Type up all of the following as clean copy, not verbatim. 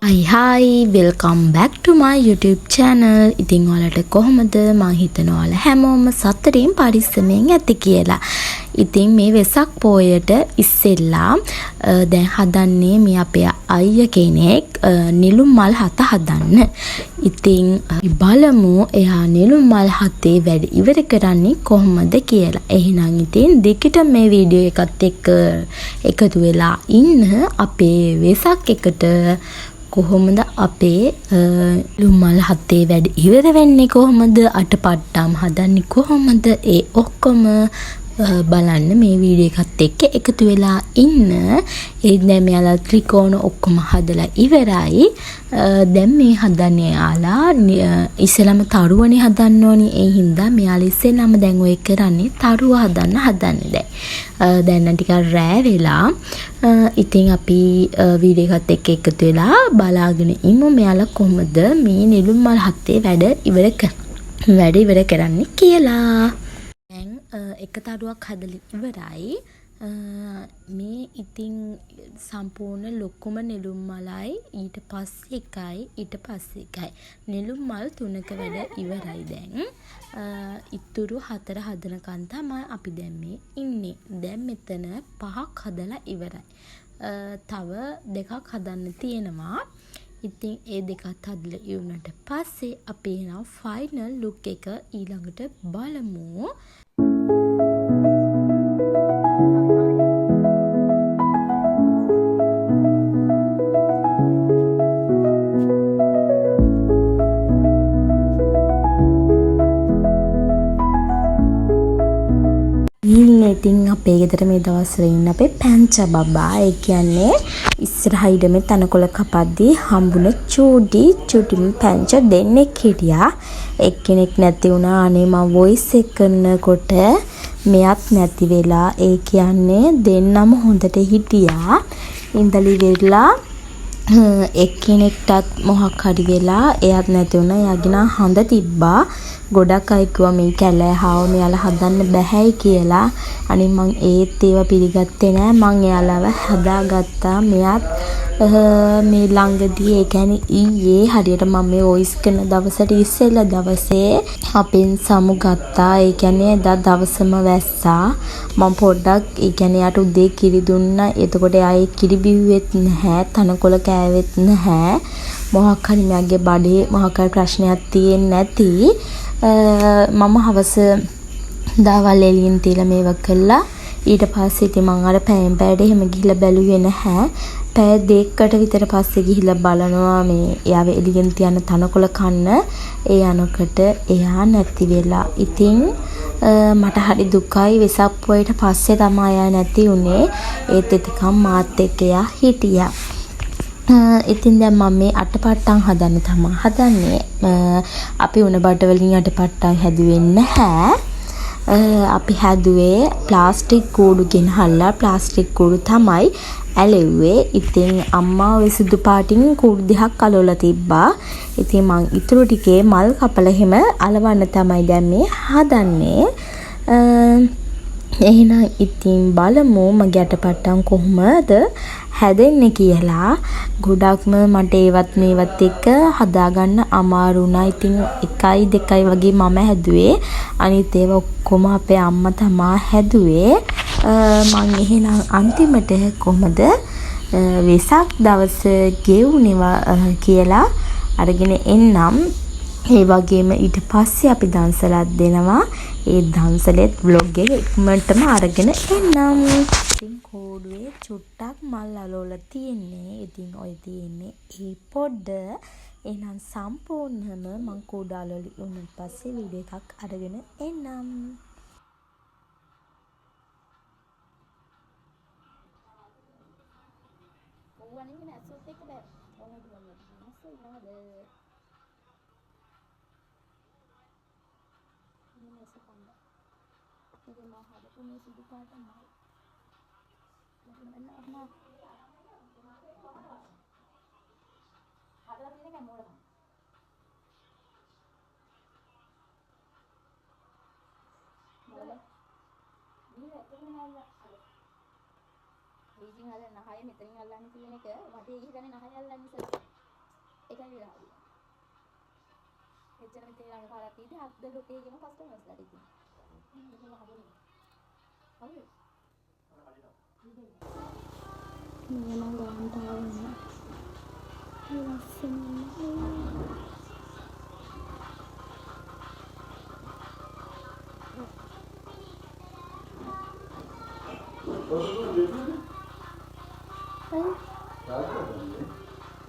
Hi, welcome back to my YouTube channel. ඉතින් ඔයාලට කොහොමද? මම හිතනවා ඔයාලා හැමෝම සතුටින් පරිස්සමෙන් ඇති කියලා. ඉතින් මේ වෙසක් පොයට ඉස්සෙල්ලා දැන් හදන්නේ මේ අපේ අයියා කෙනෙක් නිලුම් මල් හත හදන්න. ඉතින් බලමු එයා නිලුම් මල් හතේ වැඩ ඉවර කරන්නේ කොහොමද කියලා. එහෙනම් ඉතින් දෙකට මේ වීඩියෝ එකත් එක්ක එකතු වෙලා ඉන්න අපේ වෙසක් එකට කොහොමද අපේ ලුම්මල් හතේ වැඩ ඉවර වෙන්නේ කොහොමද අටපට්ටම් හදන්නේ කොහොමද ඒ ඔක්කොම බලන්න මේ වීඩියෝ එකත් එක්ක එකතු වෙලා ඉන්න. ඒ දැන් මෙයාලා ත්‍රිකෝණ ඔක්කොම හදලා ඉවරයි. දැන් මේ හදන්නේ යාලා ඉස්සෙල්ලාම තරුවනේ හදන්න ඕනි. ඒ හින්දා මෙයාලා ඉස්සෙල්ලාම දැන් ඔය කරන්නේ තරුව හදන්නේ දැන් ටිකක් රෑ වෙලා. ඉතින් අපි වීඩියෝ එකත් එක්ක එකතු වෙලා බලාගෙන ඉමු මෙයාලා කොහොමද මේ නිලුම් මල් හතේ වැඩ ඉවර කරන්නේ කියලා. එක තරුවක් හදලා ඉවරයි. මේ ඉතින් සම්පූර්ණ ලොකුම නිලුම් මලයි ඊට පස්සේ එකයි නිලුම් මල් 3ක වැඩ ඉවරයි දැන්. ඉතුරු 4 හදනකන් තමයි අපි දැන් මේ ඉන්නේ. දැන් මෙතන 5ක් හදලා ඉවරයි. තව 2ක් හදන්න තියෙනවා. ඉතින් ඒ දෙකත් හදලා ඉවරනට පස්සේ අපි එනවා ෆයිනල් ලුක් එක ඊළඟට බලමු. ඉතින් අපේ ගෙදර මේ දවස්වල ඉන්න අපේ පැංචා බබා. ඒ කියන්නේ ඉස්සරහින්ම තනකොළ කපද්දී හම්බුන චූටිම පැංචා දෙන්නෙක් හිටියා. එක්කෙනෙක් නැති වුණා. අනේ මම වොයිස් එක කරනකොට මෙයත් නැති වෙලා. ඒ කියන්නේ දෙන්නම හොඳට හිටියා. ඉඳලි වෙලා එක්කෙනෙක්ටත් මොහක් හරි වෙලා එයාත් නැති වුණා. එයාගෙන හඳ තිබ්බා. ගොඩක් අය කිව්වා මේ කැලෑහාව මෙයාලා හදන්න බැහැයි කියලා. අනේ මං ඒත් ඒව පිළිගත්තේ නෑ. මං එයාලව හදාගත්තා. මෙයාත් මේ ළඟදී ඒ කියන්නේ ඊයේ හරියට මම මේ වොයිස් කරන දවසට ඉස්සෙල්ලා දවසේ අපෙන් සමු ගත්තා. ඒ කියන්නේ එදා දවසම වැස්සා. මම පොඩ්ඩක් ඒ කියන්නේ යාට උදේ කිරි දුන්නා. එතකොට ආයේ කිරි බිව්වෙත් නැහැ. තනකොළ කෑවෙත් නැහැ. මොහක් හරි මගේ බඩේ මොහක් හරි ප්‍රශ්නයක් තියෙන්නේ නැති. මම හවස දවල් එළියෙන් තියලා මේව කළා. ඊට පස්සේ ඉතින් මං අර පැයෙන් පැයට එහෙම ගිහිල්ලා බැලුවේ නැහැ. පැය දෙකකට විතර පස්සේ ගිහිල්ලා බලනවා මේ එයාව එළියෙන් තියන තනකොළ කන්න. ඒ යනකොට එයා නැති වෙලා. ඉතින් මට හරි දුකයි. වෙසක් පොයට පස්සේ තමයි එයා නැති උනේ. ඒත් එතකම් මාත් එක්ක එයා හිටියා. ඉතින් දැන් මම මේ අටපට්ටම් හදන්න තමයි හදන්නේ. අපි උණ බඩ වලින් අටපට්ටම් හැදුවේ නැහැ. අපි හැදුවේ ප්ලාස්ටික් කූඩු ගෙනහල්ලා. ප්ලාස්ටික් කූඩු තමයි ඇලෙව්වේ. ඉතින් අම්මා ඔය සුදු පාටින් කූඩු දෙකක් අලවලා තිබ්බා. ඉතින් මං ඉතුරු ටිකේ මල් කපලා හැම අලවන්න තමයි දැන් මේ හදන්නේ. එහෙනම් ඉතින් බලමු මගේ අටපට්ටම් කොහොමද හැදෙන්නේ කියලා. ගොඩක්ම මට ඒවත් මේවත් එක්ක හදාගන්න අමාරු වුණා. ඉතින් 1 2 වගේ මම හැදුවේ. අනිත් ඒවා ඔක්කොම අපේ අම්මා තමයි හැදුවේ. මං එහෙනම් අන්තිමට කොහමද වෙසක් දවස ගෙවුනේ කියලා අරගෙන එන්නම්. ඒ වගේම ඊට පස්සේ අපි දන්සලක් දෙනවා. ඒ දන්සලෙත් vlog එක ඉක්මනටම අරගෙන එන්නම්. ඉතින් කෝඩුවේ චුට්ටක් මල් අලවලා තියෙන්නේ. ඉතින් ඔය තියෙන්නේ ඒ පොඩ. එහෙනම් සම්පූර්ණයෙන්ම මං කෝඩු අලවලා උනන් පස්සේ වීඩියෝ එකක් අරගෙන එන්නම්. බීජින් අල්ලන්න නහය මෙතනින් අල්ලන්න තියෙන එක වටේ ගිහගෙන නහය අල්ලන්න ඉස්සලා ඒකයි වෙලා තියෙන්නේ. එච්චර මෙතේ ළඟ කාලයක් ඉඳි අක්ද ලෝකේ කියන කස්ටමර්ස්ලාට ඉතින්. මේක හදන්නේ. හරි. මේ නම් ගාන්ට ආවනේ. ලස්සන.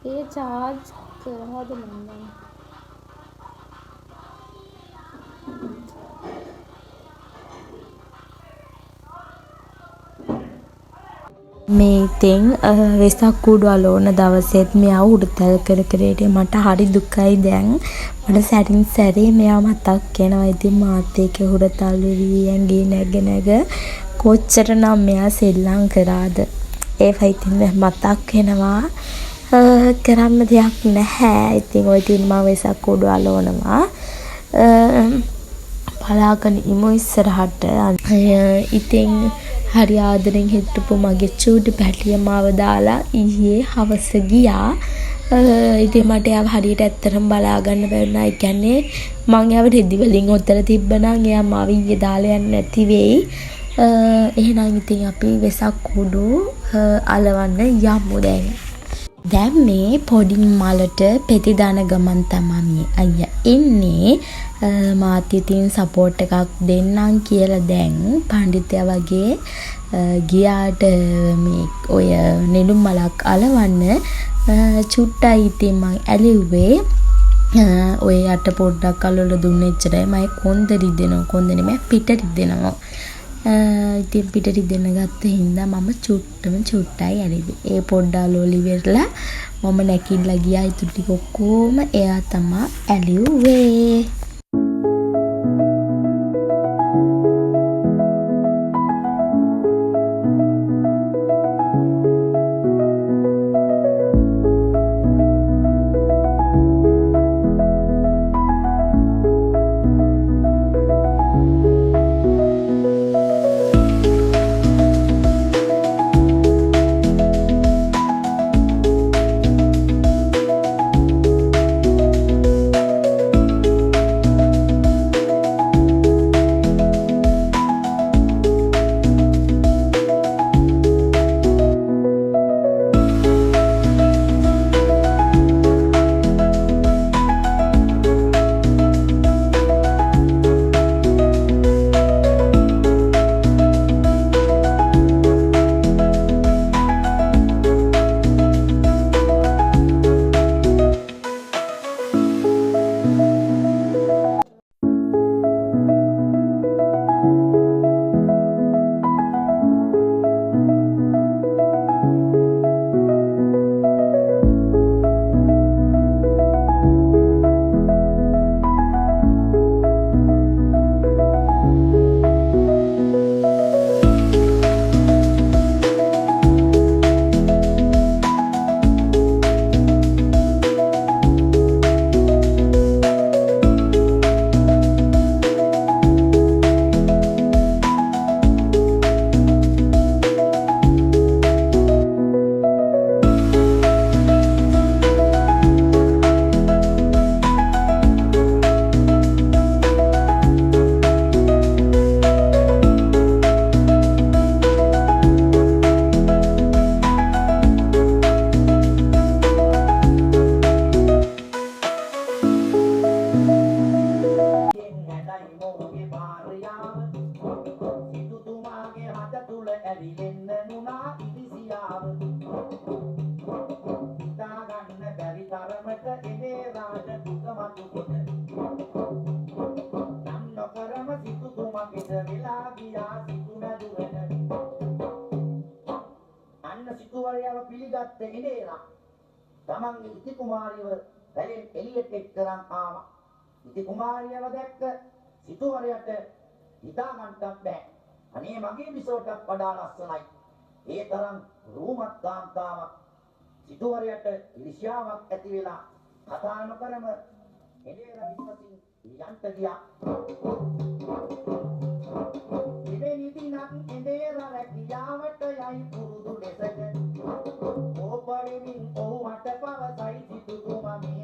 ये चार्ज करवा दो मैंने මේ ඉතින් වෙසක් කූඩු අලෝන දවසෙත් මෙයා උඩතල් කර කරේට මට හරි දුකයි දැන් මට සැරින් සැරේ මෙයා මතක් වෙනවා ඉතින් මාත් එක්ක උඩතල් වෙවි ඇඟේ නැග කොච්චරනම් මෙයා සෙල්ලම් කරාද ඒවයි ඉතින් මතක් වෙනවා කරන්න දෙයක් නැහැ ඉතින් ඔය ඉතින් මම වෙසක් කූඩු අලෝනවා බලාගෙන ඉමු ඉස්සරහට ඉතින් හරි ආදරෙන් හිටපු මගේ චූටි පැටිය මාව දාලා ඊයේ හවස ගියා. ඉතින් මට යාව හරියට ඇත්තටම බලා ගන්න බැරුණා. ඒ කියන්නේ මං යාව රෙදි වලින් ඔතන තිබ්බනම් එයා මාව ඊයේ දාලා යන්නේ නැති වෙයි. එහෙනම් ඉතින් අපි වෙසක් කුඩු අලවන්න යමු දැන්. දැන් මේ පොඩි මලට පෙති දාන ගමන් තමයි අයියා එන්නේ. මාත් ඉතින් සපෝට් එකක් දෙන්නම් කියලා දැන් පඬිතුයා වගේ ගියාට මේ ඔය නෙළුම් මලක් අලවන්න චුට්ටයි ඉතින් මං ඇලෙව්වේ ඔය යට පොඩ්ඩක් අලවලා දුන්න එච්චරයි මම කොන්ද රිදෙනවා කොන්ද නෙමෙයි පිට රිදෙනවා ඉතින් පිට රිදෙන්න ගත්ත හින්දා මම චුට්ටයි ඇලෙව්වේ ඒ පොඩ්ඩ අලවලි වෙරලා මම නැකිලා ගියා ඉතුරු ටික ඔක්කොම එයා තමයි ඇලෙව්වේ සිටුවරයව පිළිගත්ත ඉනේනා තමන්ගේ ඉති කුමාරියව දැලෙන් එළියට එක්කරන් ආවා. ඉති කුමාරියව දැක්ක සිටුවරයට හිතා ගන්නත් බෑ. අනේ මගේ බිසෝටත් වඩා ලස්සනයි. ඒ තරම් රූමත් කාන්තාවක් සිටුවරයට ඉරිෂාවක් ඇති වෙලා කතා නොකරම එළේර විශ්වසින් යන්ට ගියා. ඉතින් එඳේර රැකියාවට යයි පුරුදු ලෙසට ඕපවෙමින් ඔහුට පවසයි සිටුතුමා මේ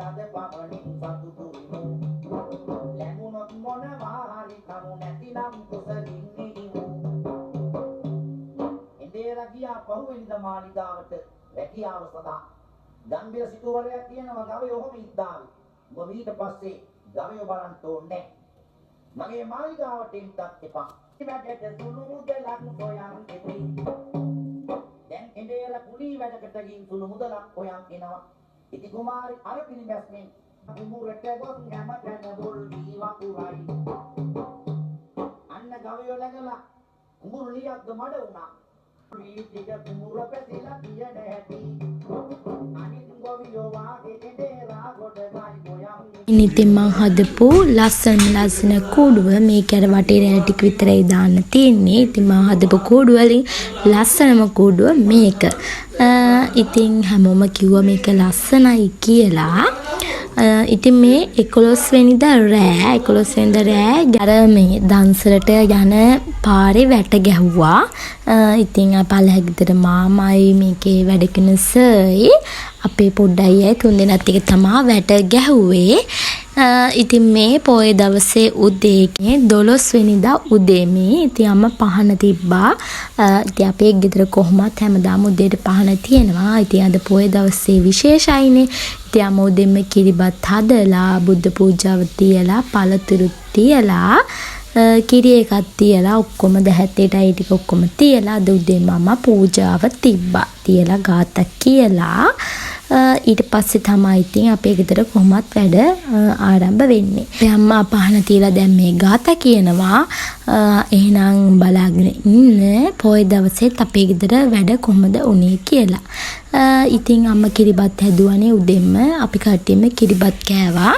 අද පමණින් සතුටු වෙමු. ලැබුණොත් මොනවා හරි කමු නැතිනම් කුසලින් නිමු. ඉන්දියාලා ගියා පහුවෙනිදා මාලිගාවට රැකියාව සඳහා. ගම්බීර සිටුවරයා කියනවා ගවයෝ ඔහොම ඉද්දාවි. ඔබ ඊට පස්සේ ගවයෝ බලන්න ඕනේ. මගේ මාලිගාවට එන්නත් එපා. වැඩට සුළු මුදලක් හොයන් එති. දැන් ඉන්දියාලා කුලී වැඩකට ගින් සුළු මුදලක් හොයන් එනවා. ඉති කුමාරි අර පිළිබැස්මෙන් කුඹුරට ගොස් හැමතැන බොල් වී වතුරයි. අන්න ගවයෝ läගලා කුඹුරු ලියක්ද මඩ වුණා. ටික කුඹුර පැතිලා පියන ඇති. අනිත් ගවයෝ වාගේ ඉන්දියාලා ගොඩ ගයි ගොයන්. ඉතින් මං හදපු ලස්සන කූඩුව මේක අර වටේ රැලි ටික විතරයි දාන්න තියෙන්නේ. ඉතින් මං හදපු කූඩුව වලින් ලස්සනම කූඩුව මේක. ඉතින් හැමෝම කිව්වා මේක ලස්සනයි කියලා. ඉතින් මේ 11 වෙනිදා රෑ අර මේ දන්සලට යන පාරේ වැට ගැහුවා. ඉතින් පළහැ ගෙදර මාමයි මේකේ වැඩ කරන සර්යි අපේ පොඩ්ඩයි තුන්දෙනාත් එක තමයි වැට ගැහුවේ. ඉතින් මේ පොය දවසේ උදේ 12 වෙනිදා උදේ මේ ඉතින් අම්මා පහන තිබ්බා. ඉතින් අපේ ගෙදර කොහොමත් හැමදාම උදේට පහන තියෙනවා. ඉතින් අද පොය දවසේ විශේෂයිනේ. ඉතින් අම්මා උදේම කිරිබත් හදලා බුද්ධ පූජාව තියලා පළතුරු තියලා කිරි එකක් තියලා ඔක්කොම දැහැත්තේටයි ටික ඔක්කොම තියලා අද උදේම අම්මා පූජාව තිබ්බා. තියලා ගාතක් කියලා ඊට පස්සේ තමයි ඉතින් අපේ ගෙදර කොහොමත් වැඩ ආරම්භ වෙන්නේ. දැන් අම්මා පහන තියලා දැන් මේ ගාථා කියනවා. එහෙනම් බලාගෙන ඉන්න පොය දවසෙත් අපේ ගෙදර වැඩ කොහොමද උනේ කියලා. ඉතින් අම්මා කිරිබත් හැදුවානේ උදෙන්ම අපි කට්ටියම කිරිබත් කෑවා.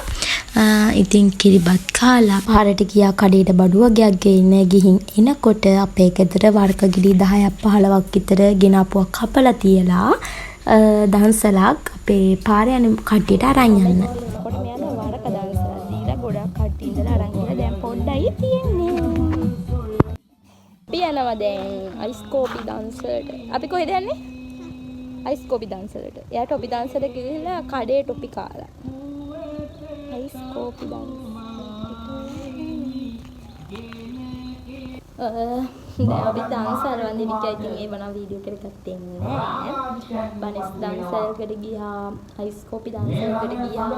ඉතින් කිරිබත් කාලා පාරට ගියා කඩේට බඩුව ගියගෙන ගිහින් එනකොට අපේ ගෙදර වර්ක ගිලි 10ක් 15ක් විතර ගෙනාපුවක් කපලා තියලා දන්සලක් අපේ පාරේ යන කට්ටියට අරන් යන්න. කොට මෙයාලා වරක දන්සලක් දීලා ගොඩක් කට්ටිය ඉඳලා අරන් ගිහලා දැන් පොඩ්ඩයි තියෙන්නේ. අපි යනවා දැන් අයිස්කෝපි දන්සලට. අපි කොහෙද යන්නේ? අයිස්කෝපි දන්සලට. එයා ටොපි දන්සලට ගිහලා කඩේ ටොපි කාලා. අයිස්කෝපි දන්සල. දැන් අපි දන්සල් වන්දි විකයි ඉතින් ඒ වනා වීඩියෝ එකකට ගත්තේ නැහැ. බනස් දන්සල්කට ගියා, අයිස්කෝපි දන්සල්කට ගියා.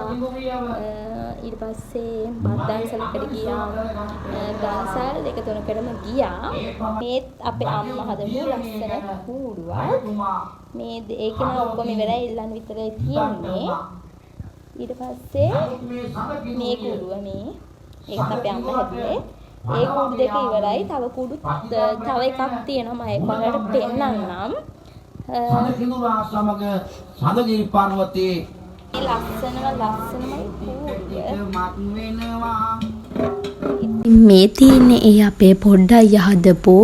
ඊට පස්සේ බත් දන්සල්කට ගියා. දන්සල් දෙක තුනකටම ගියා. මේත් අපේ අම්මා හදපු ලස්සන කූඩුවක්. මේ ඒක නා ඔක්කොම ඉවරයි ඉල්ලන්න විතරයි තියෙන්නේ. ඊට පස්සේ මේ කූඩුව මේ ඒකත් අපේ අම්මා හැදුවේ. ඒ කූඩු දෙක ඉවරයි. තව කූඩු තව එකක් තියෙනවා මම ඒකට පෙන්නන්නම්. සිඳුරා සමග සඳගිරි පර්වතයේ ලස්සනමයි මේ තියෙන්නේ ඒ අපේ පොඩ්ඩයි හදපු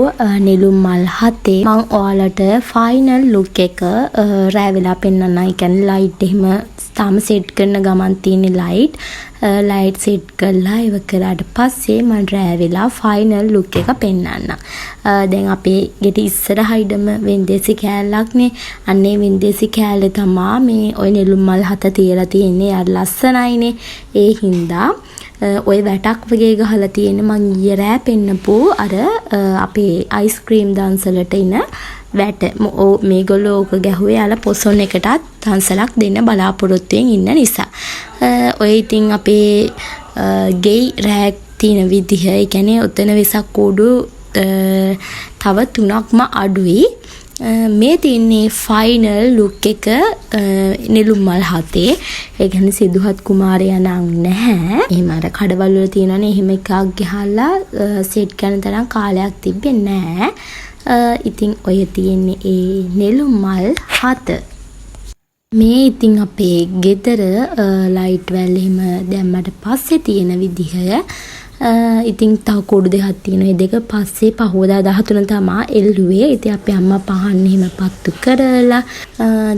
නෙළුම් මල් හතේ. මම ඔයාලට ෆයිනල් ලුක් එක රෑ වෙලා පෙන්නන්න. ඒ කියන්නේ ලයිට් එහෙම තාම සෙට් කරන ගමන් තියෙන ලයිට් සෙට් කරලා ඉව කරාට පස්සේ මම රෑ වෙලා ෆයිනල් ලුක් එක පෙන්නන්න. දැන් අපේ ගෙට ඉස්සරහින්ම වෙන්දේසි කෑල්ලක්නේ. අන්නේ වෙන්දේසි කෑල්ලේ තමා මේ ඔය නෙළුම් මල් හත තියලා තියෙන්නේ. අර ලස්සනයිනේ. ඒ හින්දා ඔය වැටක් වගේ ගහලා තියෙන මං ඊයේ රෑ පෙන්නපු අර අපේ අයිස්ක්‍රීම් දන්සලට ඉන වැට මේගොල්ලෝ ඕක ගැහුවේ යාලා පොසොන් එකටත් දන්සලක් දෙන්න බලාපොරොත්තුෙන් ඉන්න නිසා. ඔය ඉතින් අපේ ගෙයි රෑක් තියෙන විදිහ, ඒ කියන්නේ ඔතන වෙසක් කූඩු තව 3ක්ම අඩුයි. මේ තියන්නේ ෆයිනල් ලුක් එක නෙළුම් මල් හතේ. ඒ කියන්නේ සිදුහත් කුමාරයා නම් නැහැ. එහෙම අර කඩවල වල තියෙනවනේ එහෙම එකක් ගහලා සෙට් කරන තරම් කාලයක් තිබෙන්නේ නැහැ. ඉතින් ඔය තියෙන්නේ ඒ නෙළුම් මල් හත. මේ ඉතින් අපේ ගෙදර ලයිට් වැල් එහෙම දැම්මට පස්සේ තියෙන විදිහ. ඉතින් තව කෝඩු දෙකක් තියෙනවා. ඒ දෙක පස්සේ පහවදා 13 තමයි එල්ලුවේ. ඉතින් අපේ අම්මා පහන් එහෙම පත්තු කරලා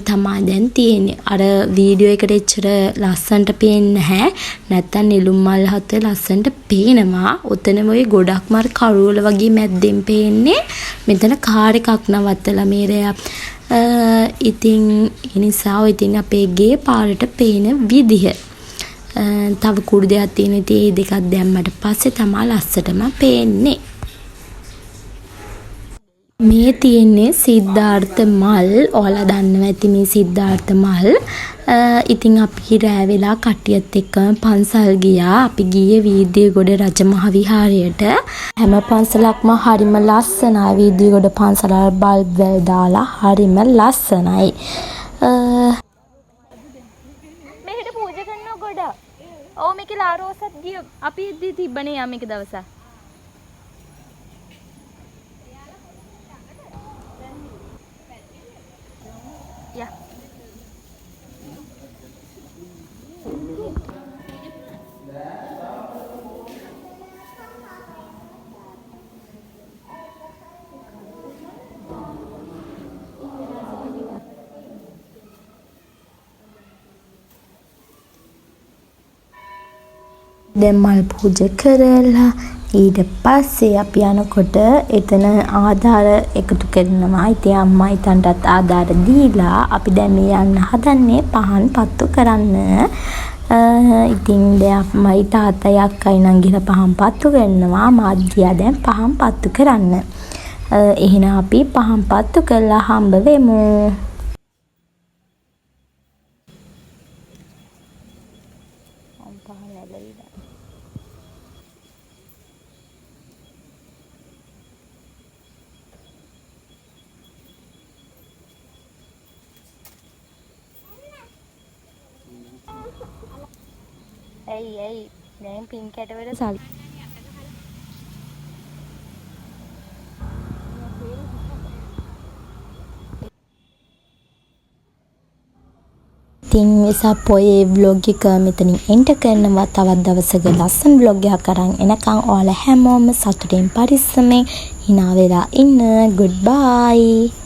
තමයි දැන් තියෙන්නේ. අර වීඩියෝ එකට එච්චර ලස්සනට පේන්නේ නැහැ. නැත්තම් නෙළුම් මල් හත ලස්සනට පේනවා. ඔතනම ඔය ගොඩක්ම අර කරුවල වගේ මැද්දෙන් පේන්නේ. මෙතන කාර් එකක් නවත්තලා මේ රෑ ඉතින් ඒ නිසා ඉතින් අපේ ගේ පාරට පේන විදිහ තව කුඩු දෙකක් තියෙන ඉතින් ඒ දෙකක් දැම්මට පස්සේ තමයි ලස්සටම පේන්නේ. මේ තියෙන්නේ සිද්ධාර්ථ මල්. ඔයාලා දන්නවා ඇති මේ සිද්ධාර්ථ මල්. ඉතින් අපි රෑ වෙලා කට්ටියත් එක්කම පන්සල් ගියා. අපි ගියේ වීදියගොඩ රජමහ විහාරයට. හැම පන්සලක්ම හරිම ලස්සනයි. වීදියගොඩ පන්සල බල්බ් වල දාලා හරිම ලස්සනයි. මෙහෙට පූජා කරනවා ගොඩක්. ඔව් මේකේ ලාරෝසත් ගිය අපි ඉද්දි තිබ්බනේ යා මේක දවසක්. යා. දැන් මල් පූජා කරලා ඊට පස්සේ අපි යනකොට එතන ආධාර එකතු කරනවා. ඉතින් අම්මා ඉතන්ටත් ආධාර දීලා අපි දැන් මේ යන්න හදන්නේ පහන් පත්තු කරන්න. ඉතින් දැන් මයි තාත්තයි අක්කයි නම් ගිහලා පහන් පත්තු කරනවා. මාධ්‍යා දැන් පහන් පත්තු කරන්න. එහෙනම් අපි පහන් පත්තු කරලා හම්බ වෙමු. ඇයි දැන් පින් කැටවල සල් ඉතින් එසා පොයේ vlog එක මෙතනින් එන්ටර් කරනවා. තවත් දවසක ලස්සන vlog එකක් අරන් එනකන් ඔයාලා හැමෝම සතුටින් පරිස්සමෙන් hina වෙලා ඉන්න. goodbye.